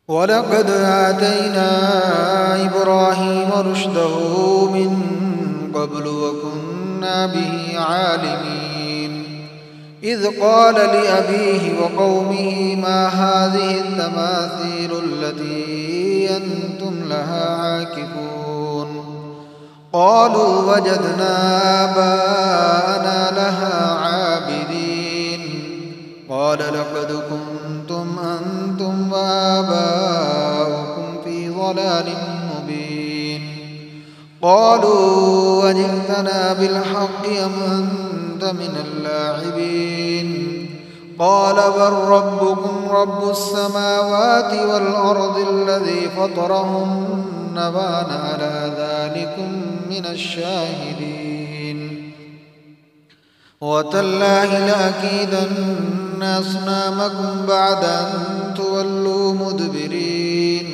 ولقد آتينا إبراهيم رشده من قبل وكنا به عالمين إذ قال لأبيه وقومه ما هذه التماثيل التي أنتم لها عاكفون قالوا وجدنا آباءنا لها عابدين قال لقد كنتم أنتم وآباؤكم في ضلال مبين قالوا أجئتنا بالحق أم أنت من اللاعبين قال بل ربكم رب السماوات والأرض الذي فطرهن وأنا على ذلكم من الشاهدين وتالله لأكيدن أصنامكم بعد أن تولوا مدبرين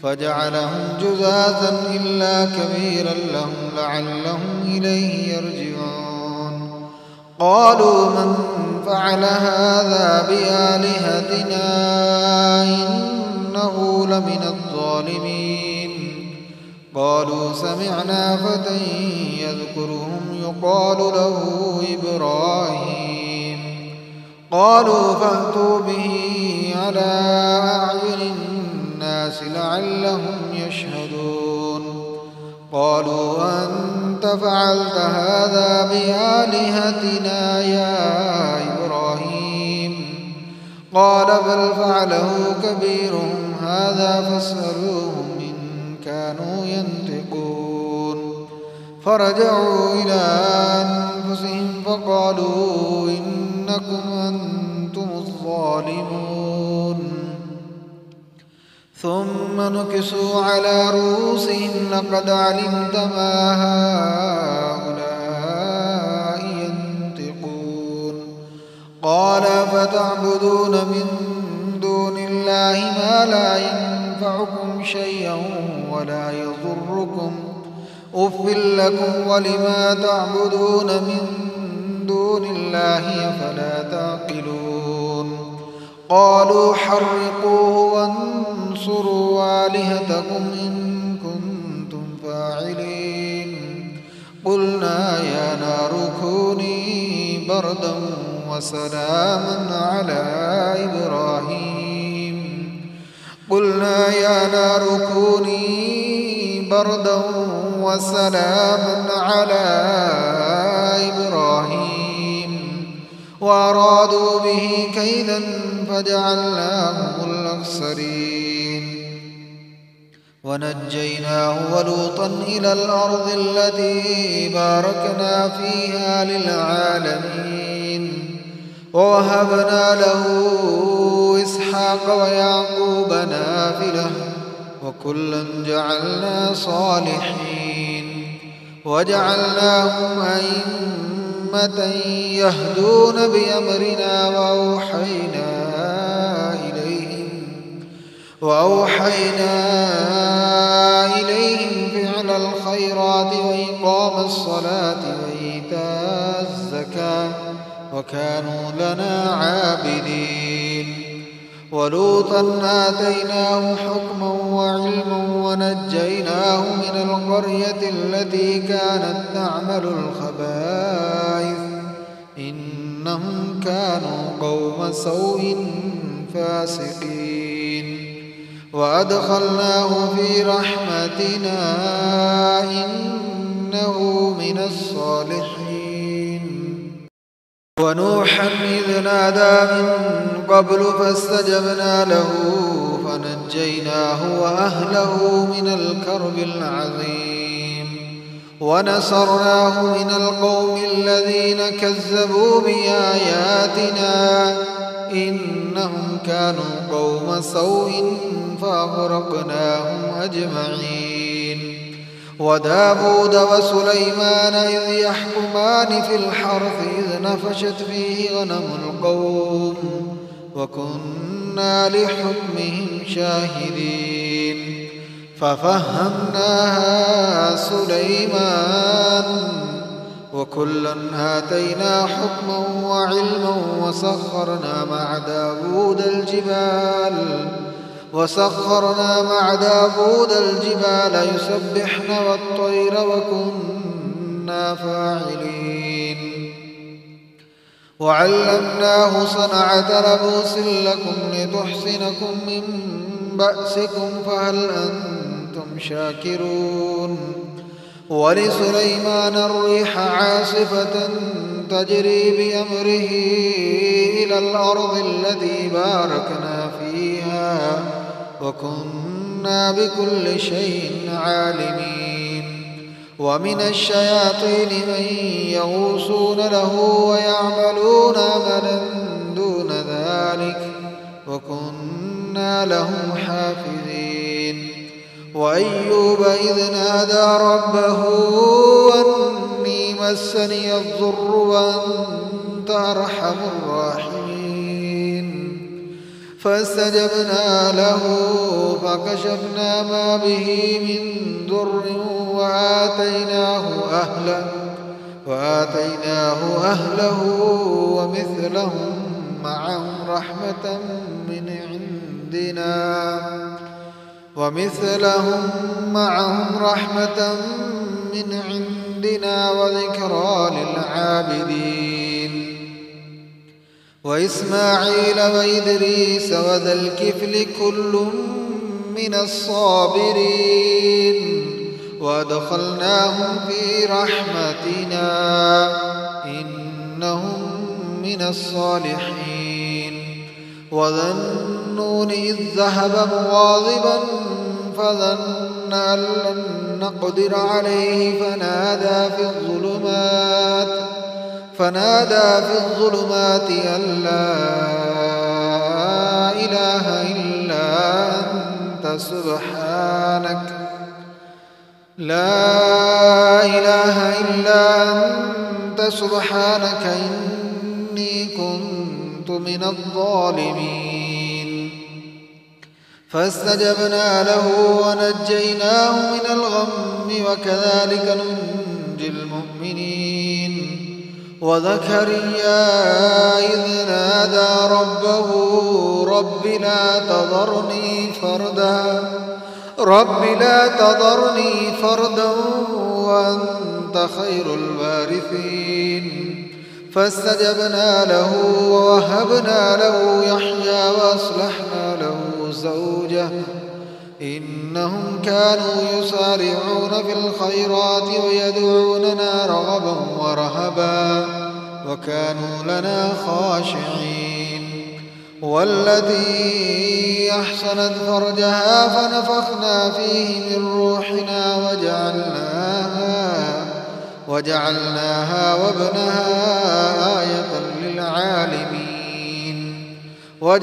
فجعلهم جذاذا إلا كبيرا لهم لعلهم إليه يرجعون قالوا من فعل هذا بآلهتنا إنه لمن الظالمين قالوا سمعنا فتى يذكرهم يقال له إبراهيم قالوا فأتوا به على أعين الناس لعلهم يشهدون قالوا أنت فعلت هذا بآلهتنا يا إبراهيم قال بل فعله كبيرهم هذا فاسألوهم إن كانوا ينطقون فرجعوا إلى أنفسهم فقالوا إنكم أنتم الظالمون ثم نكسوا على رؤوسهم لقد علمت ما هؤلاء ينطقون قال فتعبدون من دون الله ما لا ينفعكم شيئا ولا يضركم أف لكم ولما تعبدون من دون الله أفلا تعقلون قالوا حرقوه وانصروا آلهتكم إن كنتم فاعلين قلنا يا نار كوني بردا وسلاما على إبراهيم قلنا يا نار كوني بردا وسلاما على إبراهيم وأرادوا به كيدا فجعلناهم الأخسرين ونجيناه ولوطا إلى الأرض التي باركنا فيها للعالمين ووهبنا له إسحاق ويعقوب نافلة وكلا جعلنا صالحين وجعلناهم أئمة يهدون بأمرنا وأوحينا إليهم فعل الخيرات وإقام الصلاة وإيتاء الزكاة وكانوا لنا عابدين ولوطا آتيناه حكما وعلما ونجيناه من القرية التي كانت تعمل الخبائث إنهم كانوا قوم سوء فاسقين وأدخلناه في رحمتنا إنه من الصالحين ونوحا إذ نادى من قبل فاستجبنا له فنجيناه وأهله من الكرب العظيم ونصرناه من القوم الذين كذبوا بآياتنا إنهم كانوا قوم سوء فأغرقناهم أجمعين وداود وسليمان إذ يحكمان في الحرث إذ نفشت فيه غنم القوم وكنا لحكمهم شاهدين ففهمناها سليمان وكلا آتينا حكما وعلما وسخرنا مع داود الجبال وسخرنا مع داود الجبال يسبحن والطير وكنا فاعلين وعلمناه صنعة لبوس لكم لتحصنكم من بأسكم فهل أنتم شاكرون ولسليمان الريح عاصفة تجري بأمره إلى الأرض التي باركنا فيها وكنا بكل شيء عالمين ومن الشياطين من يغوصون له ويعملون عملا دون ذلك وكنا لهم حافظين وأيوب إذ نادى ربه أني مسني الضر وأنت أرحم الراحمين فاستجبنا له فكشفنا ما به من ضر وآتيناه أهله ومثلهم معهم رحمة من عندنا وذكرى للعابدين وإسماعيل وإدريس وذا الكفل كل من الصابرين وأدخلناهم في رحمتنا إنهم من الصالحين وذا النون إذ ذهب مغاضبا فظن أن لن نقدر عليه فنادى في الظلمات أن لا إله إلا أنت سبحانك إني كنت من الظالمين فاستجبنا له ونجيناه من الغم وكذلك ننجي المؤمنين وزكريا إذ نادى ربه رب لا تذرني فردا وأنت خير الوارثين فاستجبنا له ووهبنا له يحيى وأصلحنا له زوجه إنهم كانوا يسارعون في الخيرات ويدعوننا رغبا ورهبا وكانوا لنا خاشعين والتي أحصنت فرجها فنفخنا فيه من روحنا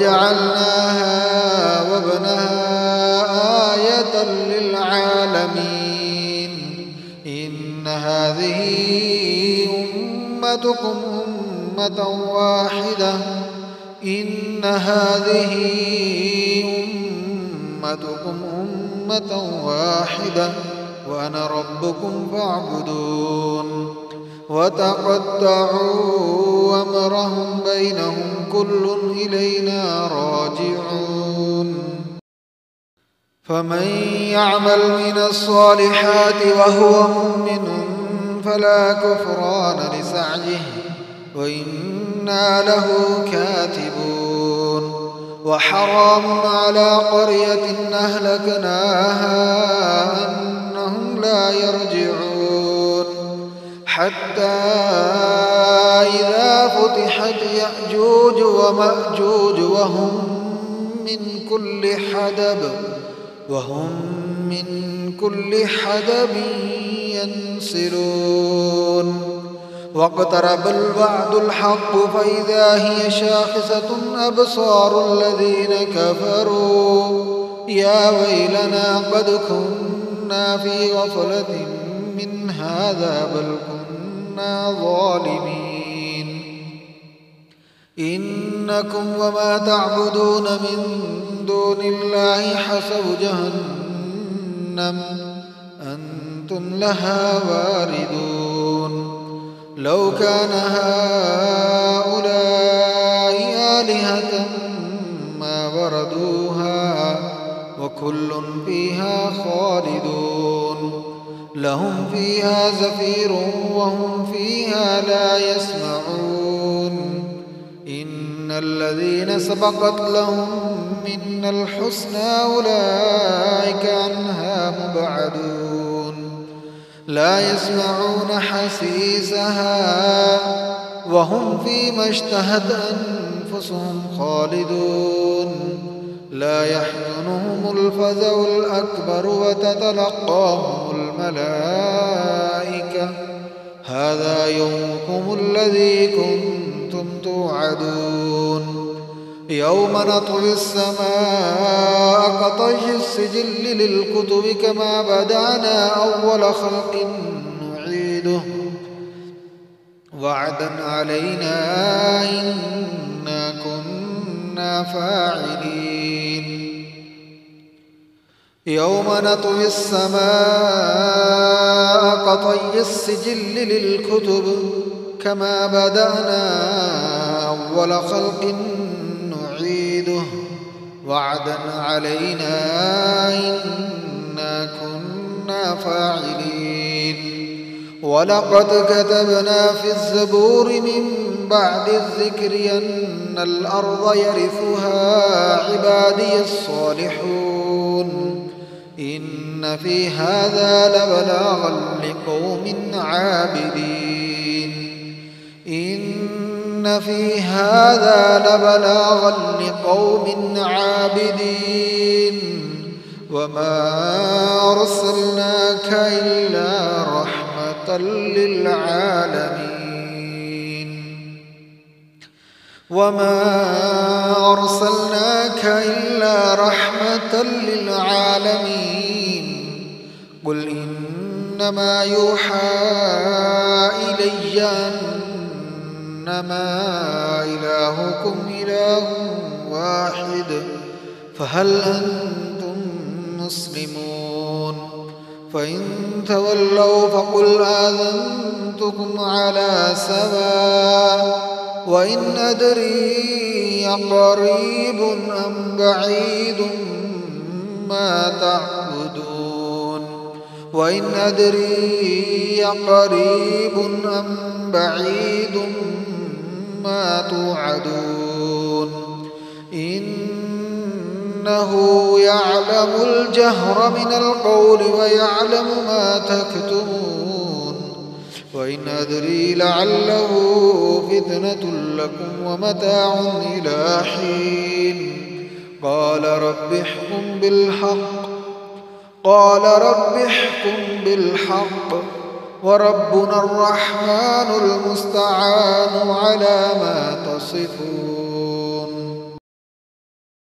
وجعلناها وابنها آية للعالمين إن هذه أمتكم أمة واحدة وأنا ربكم فاعبدون وتقطعوا أمرهم بينهم كل إلينا راجعون فمن يعمل من الصالحات وهو مؤمن فلا كفران لسعيه وإنا له كاتبون وحرام على قرية أهلكناها أنهم لا يرجعون حتى إذا فتحت يأجوج ومأجوج وهم من كل حدب ينسلون واقترب الوعد الحق فإذا هي شاخصة أبصار الذين كفروا يا ويلنا قد كنا في غفلة من هذا بل كنا ظالمين إنكم وما تعبدون من دون الله حسب جهنم أنتم لها واردون لو كان هؤلاء آلهة ما وردوها وكل فيها خالدون لهم فيها زفير وهم فيها لا يسمعون إن الذين سبقت لهم منا الحسنى أولئك عنها مبعدون لا يسمعون حسيسها وهم فيما اشتهت أنفسهم خالدون لا يحزنهم الفزع الأكبر وتتلقاهم الملائكة هذا يومكم الذي كنتم توعدون يوم نطوي السماء كطي السجل للكتب كما بدأنا أول خلق نعيده وعدا علينا إنا كنا فاعلين يوم نطوي السماء كطي السجل للكتب كما بدأنا أول خلق نعيده وعدا علينا إنا كنا فاعلين ولقد كتبنا في الزبور من بعد الذكر أن الأرض يرثها عبادي الصالحون إن في هذا لبلاغا لقوم عابدين إن في هذا لبلاغا لقوم عابدين وما أرسلناك إلا رحمة للعالمين وما أرسلناك إلا رحمة للعالمين قل إنما يوحى إلي أنما إلهكم إله واحد فهل أنتم مسلمون فإن تولوا فقل آذنتكم على سواء وإن أدري أقريب أم بعيد ما تعبدون وإن أدري أقريب أم بعيد ما توعدون إنه يعلم الجهر من القول ويعلم ما تكتمون وإن أدري لعله فتنة لكم ومتاع إلى حين قال رب احكم بالحق وربنا الرحمن المستعان على ما تصفون